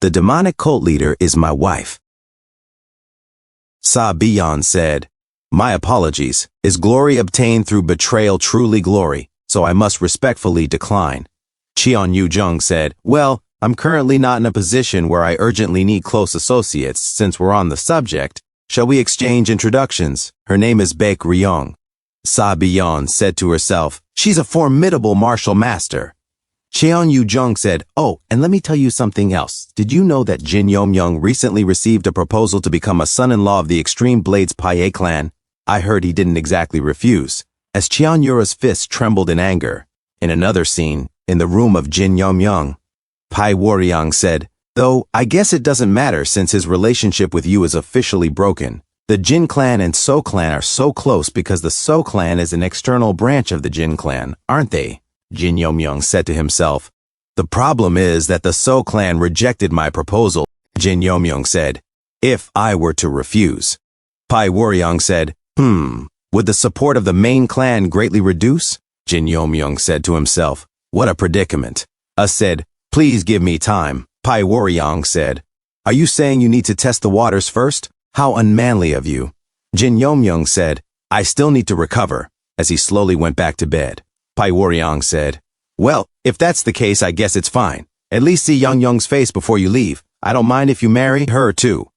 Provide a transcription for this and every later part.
The demonic cult leader is my wife. Sa-Bian said, "My apologies. Is glory obtained through betrayal truly glory, so I must respectfully decline." Cheon Yu-jung said, "Well, I'm currently not in a position where I urgently need close associates. Since we're on the subject, shall we exchange introductions? Her name is Baek Ryong." Sa-Bian said to herself, "She's a formidable martial master." Cheon Yu-jung said, "Oh, and let me tell you something else. Did you know that Jin Yom-young recently received a proposal to become a son-in-law of the Extreme Blades Paye clan? I heard he didn't exactly refuse." As Cheon Yura's fist trembled in anger. In another scene, in the room of Jin Yom-young, Pai Waryang said, "Though, I guess it doesn't matter since his relationship with you is officially broken. The Jin clan and So clan are so close because the So clan is an external branch of the Jin clan, aren't they?" Jin Yom-young said to himself. "The problem is that the So clan rejected my proposal." Jin Yom-young said, "If I were to refuse." Pai Waryang said, "Would the support of the main clan greatly reduce?" Jin Yom-young said to himself, "What a predicament." Said, "Please give me time." Pai Waryang said, "Are you saying you need to test the waters first? How unmanly of you." Jin Yom-young said, "I still need to recover," as he slowly went back to bed. Pai Waryang said, "Well, if that's the case, I guess it's fine. At least see Young-young's face before you leave. I don't mind if you marry her too."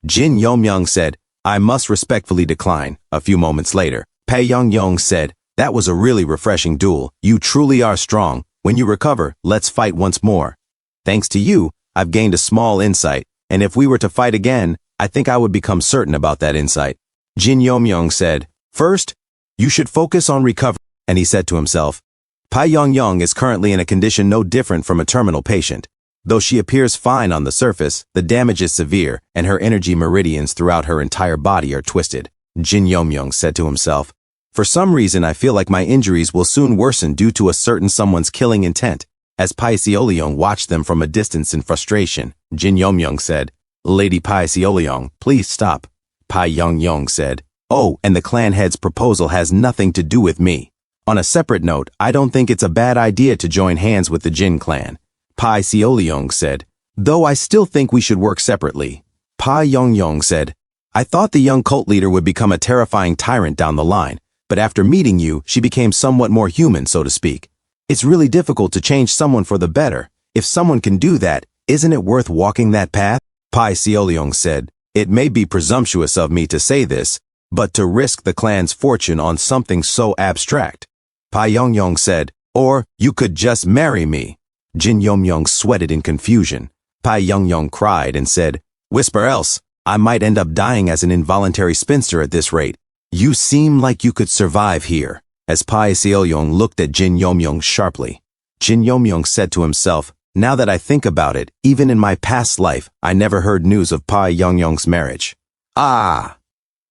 Jin Yom-young said, "I must respectfully decline." A few moments later, Pai Young-young said, "That was a really refreshing duel. You truly are strong. When you recover, let's fight once more. Thanks to you, I've gained a small insight, and if we were to fight again, I think I would become certain about that insight." Jin Yom-young said, "First, you should focus on recovery." And he said to himself, Pai Young-young is currently in a condition no different from a terminal patient. Though she appears fine on the surface, the damage is severe, and her energy meridians throughout her entire body are twisted. Jin Yom-young said to himself, "For some reason I feel like my injuries will soon worsen due to a certain someone's killing intent." As Pai Seoleong watched them from a distance in frustration, Jin Yom-young said, "Lady Pai Seoleong, please stop." Pai Young-young said, "Oh, and the clan head's proposal has nothing to do with me. On a separate note, I don't think it's a bad idea to join hands with the Jin clan." Pai Seoleong said, "Though I still think we should work separately." Pai Young-young said, "I thought the young cult leader would become a terrifying tyrant down the line, but after meeting you, she became somewhat more human, so to speak. It's really difficult to change someone for the better. If someone can do that, isn't it worth walking that path?" Pai Seoleong said, "It may be presumptuous of me to say this, but to risk the clan's fortune on something so abstract." Pai Young-young said, "Or you could just marry me." Jin Yom-young sweated in confusion. Pai Young-young cried and said, "Whisper else, I might end up dying as an involuntary spinster at this rate. You seem like you could survive here." As Pai Seoleong looked at Jin Yom-young sharply, Jin Yom-young said to himself, "Now that I think about it, even in my past life, I never heard news of Pai Young-young's marriage." Ah!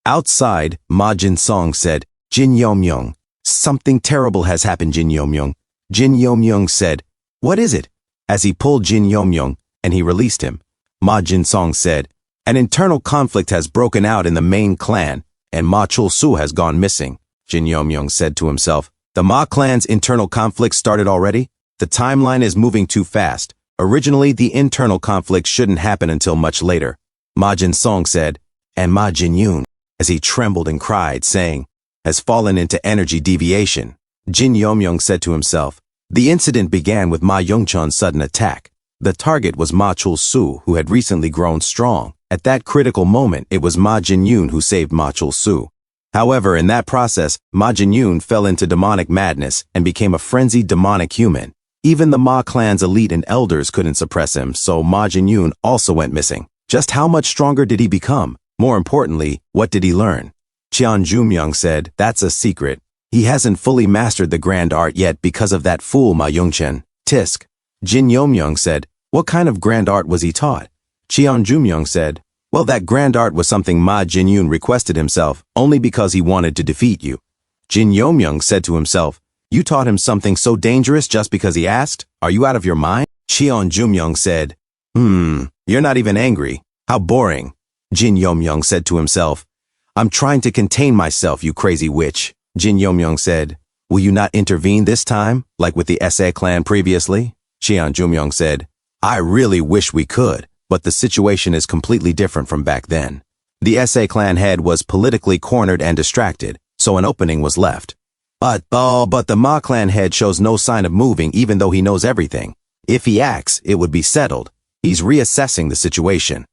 Outside, Ma Jin-song said, "Jin Yom-young, something terrible has happened, Jin Yom-young." Jin Yom-young said, "What is it?" As he pulled Jin Yom-young, and he released him, Ma Jin-song said, "An internal conflict has broken out in the main clan, and Ma Chul-soo has gone missing." Jin Yom-young said to himself, "The Ma clan's internal conflict started already? The timeline is moving too fast. Originally, the internal conflict shouldn't happen until much later." Ma Jin-song said, "And Ma Jin-yoon," as he trembled and cried, saying, "has fallen into energy deviation." Jin Yom-young said to himself, "The incident began with Ma Young-chun's sudden attack. The target was Ma Chul-soo, who had recently grown strong. At that critical moment, it was Ma Jin-yoon who saved Ma Chul-soo. However, in that process, Ma Jin-yoon fell into demonic madness and became a frenzied demonic human. Even the Ma clan's elite and elders couldn't suppress him, so Ma Jin-yoon also went missing. Just how much stronger did he become? More importantly, what did he learn?" Cheon Jum-young said, "That's a secret. He hasn't fully mastered the grand art yet because of that fool Ma Young-chen. Tisk." Jin Yom-young said, "What kind of grand art was he taught?" Cheon Jum-young said, "Well, that grand art was something Ma Jin-yoon requested himself, only because he wanted to defeat you." Jin Yom-young said to himself, "You taught him something so dangerous just because he asked? Are you out of your mind?" Cheon Jum-young said, "You're not even angry. How boring." Jin Yom-young said to himself, "I'm trying to contain myself, you crazy witch." Jin Yom-young said, "Will you not intervene this time, like with the SA clan previously?" Cheon Jum-young said, I really wish we could, but the situation is completely different from back then. The SA clan head was politically cornered and distracted, so an opening was left. But the Ma clan head shows no sign of moving even though he knows everything. If he acts, it would be settled. He's reassessing the situation.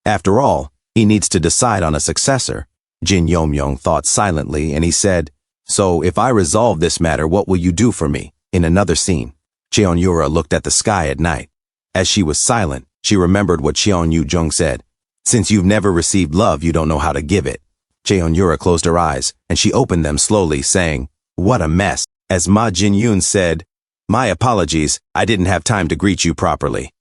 After all, he needs to decide on a successor. Jin Yomyong thought silently and he said, "So if I resolve this matter, what will you do for me?" In another scene, Cheon-yura looked at the sky at night. As she was silent, she remembered what Cheon-yu-jung said. "Since you've never received love, you don't know how to give it." Cheon-yura closed her eyes, and she opened them slowly, saying, "What a mess." As Ma Jin-yoon said, "My apologies, I didn't have time to greet you properly."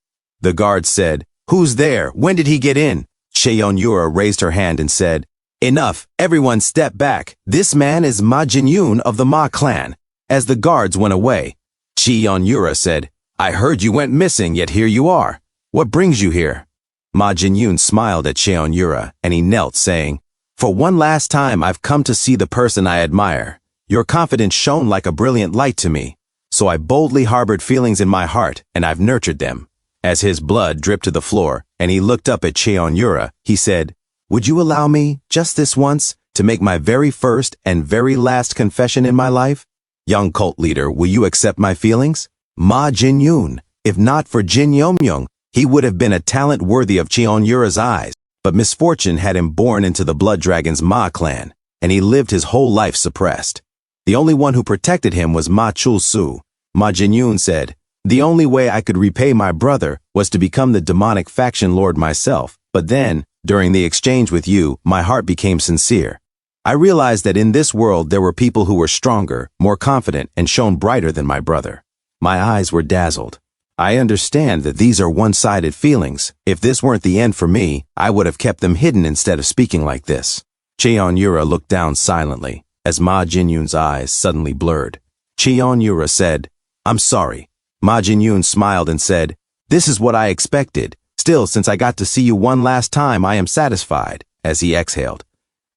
The guard said, "Who's there? When did he get in?" Cheon-yura raised her hand and said, "Enough, everyone step back. This man is Ma Jin-yoon of the Ma clan." As the guards went away, Cheon-yura said, "I heard you went missing, yet here you are. What brings you here?" Ma Jin-yoon smiled at Cheon-yura, and he knelt, saying, "For one last time, I've come to see the person I admire. Your confidence shone like a brilliant light to me, so I boldly harbored feelings in my heart, and I've nurtured them." As his blood dripped to the floor, and he looked up at Cheon-yura, he said, "Would you allow me, just this once, to make my very first and very last confession in my life? Young cult leader, will you accept my feelings? Ma Jin-yoon, if not for Jin Yomyong, he would have been a talent worthy of Cheon-yura's eyes. But misfortune had him born into the Blood Dragon's Ma clan, and he lived his whole life suppressed. The only one who protected him was Ma Chul-soo." Ma Jin-yoon said, "The only way I could repay my brother was to become the demonic faction lord myself. But then, during the exchange with you, my heart became sincere. I realized that in this world there were people who were stronger, more confident, and shone brighter than my brother. My eyes were dazzled. I understand that these are one-sided feelings. If this weren't the end for me, I would have kept them hidden instead of speaking like this." Cheon-yura looked down silently, as Ma Jin-yoon's eyes suddenly blurred. Cheon-yura said, "I'm sorry." Ma Jin-yoon smiled and said, "This is what I expected. Still, since I got to see you one last time, I am satisfied," as he exhaled.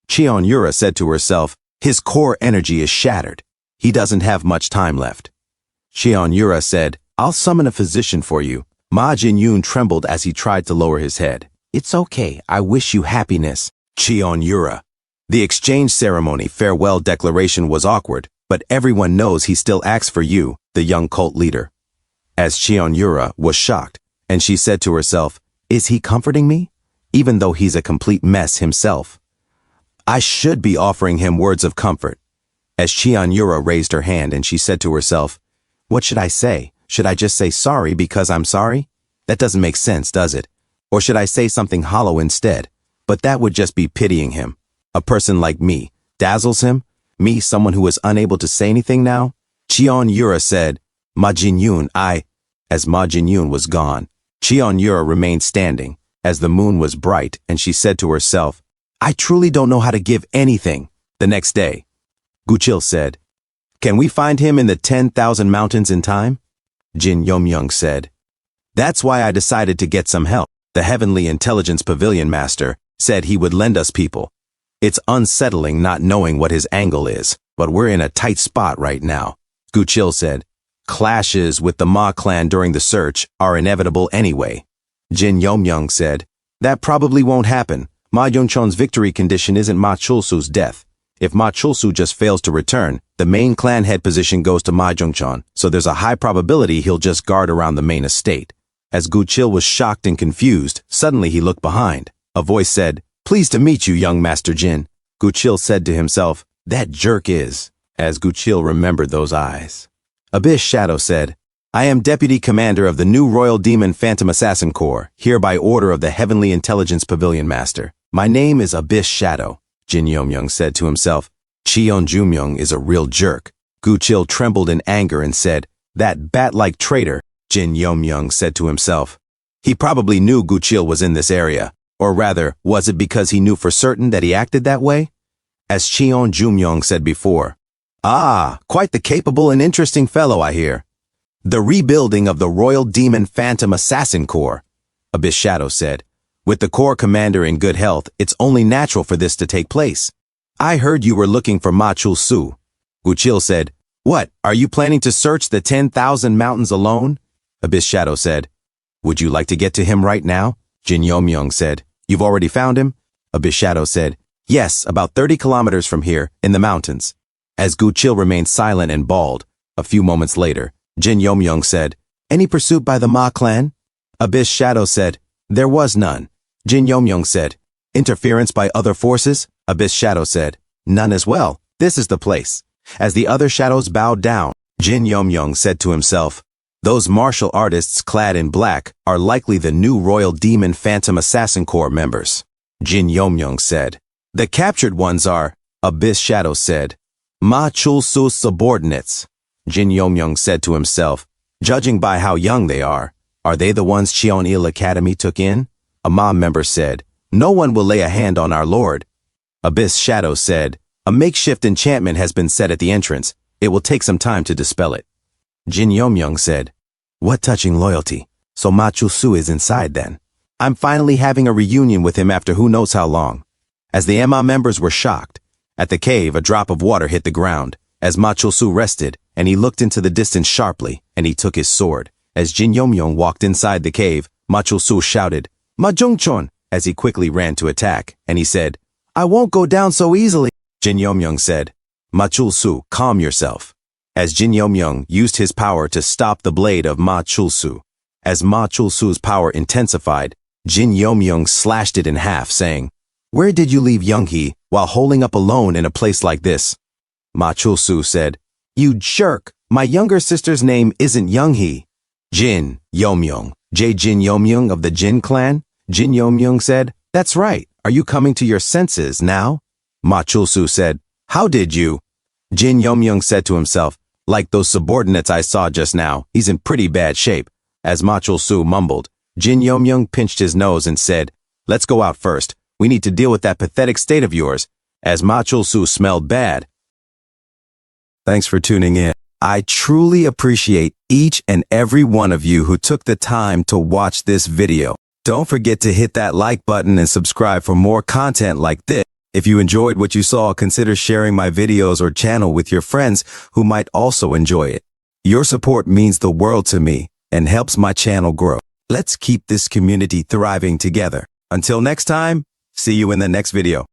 Cheon-yura said to herself, "His core energy is shattered. He doesn't have much time left." Cheon-yura said, "I'll summon a physician for you." Ma Jin-yoon trembled as he tried to lower his head. "It's okay. I wish you happiness." Cheon-yura. The exchange ceremony farewell declaration was awkward, but everyone knows he still acts for you, the young cult leader. As Cheon-yura was shocked, and she said to herself, "Is he comforting me? Even though he's a complete mess himself. I should be offering him words of comfort." As Cheon-yura raised her hand and she said to herself, "What should I say? Should I just say sorry because I'm sorry? That doesn't make sense, does it? Or should I say something hollow instead? But that would just be pitying him. A person like me dazzles him? Me, someone who is unable to say anything now?" Cheon-yura said, "Ma Jin-yoon, As Ma Jin-yoon was gone, Cheon-yura remained standing, as the moon was bright, and she said to herself, "I truly don't know how to give anything." The next day, Guchil said, "Can we find him in the 10,000 mountains in time?" Jin Yomyong said, "That's why I decided to get some help. The Heavenly Intelligence Pavilion Master said he would lend us people. It's unsettling not knowing what his angle is, but we're in a tight spot right now." Guchil said, "Clashes with the Ma clan during the search are inevitable anyway." Jin Yomyong said, "That probably won't happen. Ma Yongchon's victory condition isn't Ma Chul-soo's death. If Ma Chul-soo just fails to return, the main clan head position goes to Ma Yongchon, so there's a high probability he'll just guard around the main estate." As Guchil was shocked and confused, suddenly he looked behind. A voice said, "Pleased to meet you, young Master Jin." Guchil said to himself, "That jerk is," as Guchil remembered those eyes. Abyss Shadow said, "I am Deputy Commander of the new Royal Demon Phantom Assassin Corps, here by order of the Heavenly Intelligence Pavilion Master. My name is Abyss Shadow." Jin Yomyong said to himself, "Cheon-jumyong is a real jerk." Guchil trembled in anger and said, "That bat-like traitor." Jin Yomyong said to himself, "He probably knew Guchil was in this area, or rather, was it because he knew for certain that he acted that way?" As Cheon-jumyong said before, "Ah, quite the capable and interesting fellow, I hear." "The rebuilding of the Royal Demon Phantom Assassin Corps," Abyss Shadow said. "With the Corps commander in good health, it's only natural for this to take place. I heard you were looking for Ma Chul-soo." Guchil said, "What, are you planning to search the 10,000 mountains alone?" Abyss Shadow said, Would you like to get to him right now? Jin Yomyung said. You've already found him? Abyss Shadow said. Yes, about 30 kilometers from here, in the mountains. As Gu Chil remained silent and bald, a few moments later, Jin Yomyung said, Any pursuit by the Ma clan? Abyss Shadow said, There was none. Jin Yomyung said, Interference by other forces? Abyss Shadow said, None as well. This is the place. As the other shadows bowed down, Jin Yomyung said to himself, Those martial artists clad in black are likely the new Royal Demon Phantom Assassin Corps members. Jin Yomyung said, The captured ones are, Abyss Shadow said, Ma Chul-su's subordinates. Jin Yomyung said to himself, Judging by how young they are they the ones Cheon-il Academy took in? A Ma member said, No one will lay a hand on our lord. Abyss Shadow said, A makeshift enchantment has been set at the entrance. It will take some time to dispel it. Jin Yomyung said, What touching loyalty. So Ma Chul-su is inside then. I'm finally having a reunion with him after who knows how long. As the MA members were shocked, at the cave a drop of water hit the ground, as Ma Chul-su rested, and he looked into the distance sharply, and he took his sword. As Jin Yomyung walked inside the cave, Ma Chul-su shouted, Ma Jungchon, as he quickly ran to attack, and he said, I won't go down so easily. Jin Yomyung said, Ma Chul-su, calm yourself. As Jin Yomyung used his power to stop the blade of Ma Chul-su. As Ma Chul-su's power intensified, Jin Yomyung slashed it in half, saying, Where did you leave Young-hee while holding up alone in a place like this? Ma Chul-su said, You jerk, my younger sister's name isn't Young-hee. Jin Yomyung, Jin Yomyung of the Jin clan? Jin Yomyung said, That's right, are you coming to your senses now? Ma Chul-su said, How did you? Jin Yomyung said to himself, Like those subordinates I saw just now, he's in pretty bad shape. As Ma Chul-su mumbled, Jin Yomyung pinched his nose and said, Let's go out first. We need to deal with that pathetic state of yours. As Ma Chul-su smelled bad. Thanks for tuning in. I truly appreciate each and every one of you who took the time to watch this video. Don't forget to hit that like button and subscribe for more content like this. If you enjoyed what you saw, consider sharing my videos or channel with your friends who might also enjoy it. Your support means the world to me and helps my channel grow. Let's keep this community thriving together. Until next time, see you in the next video.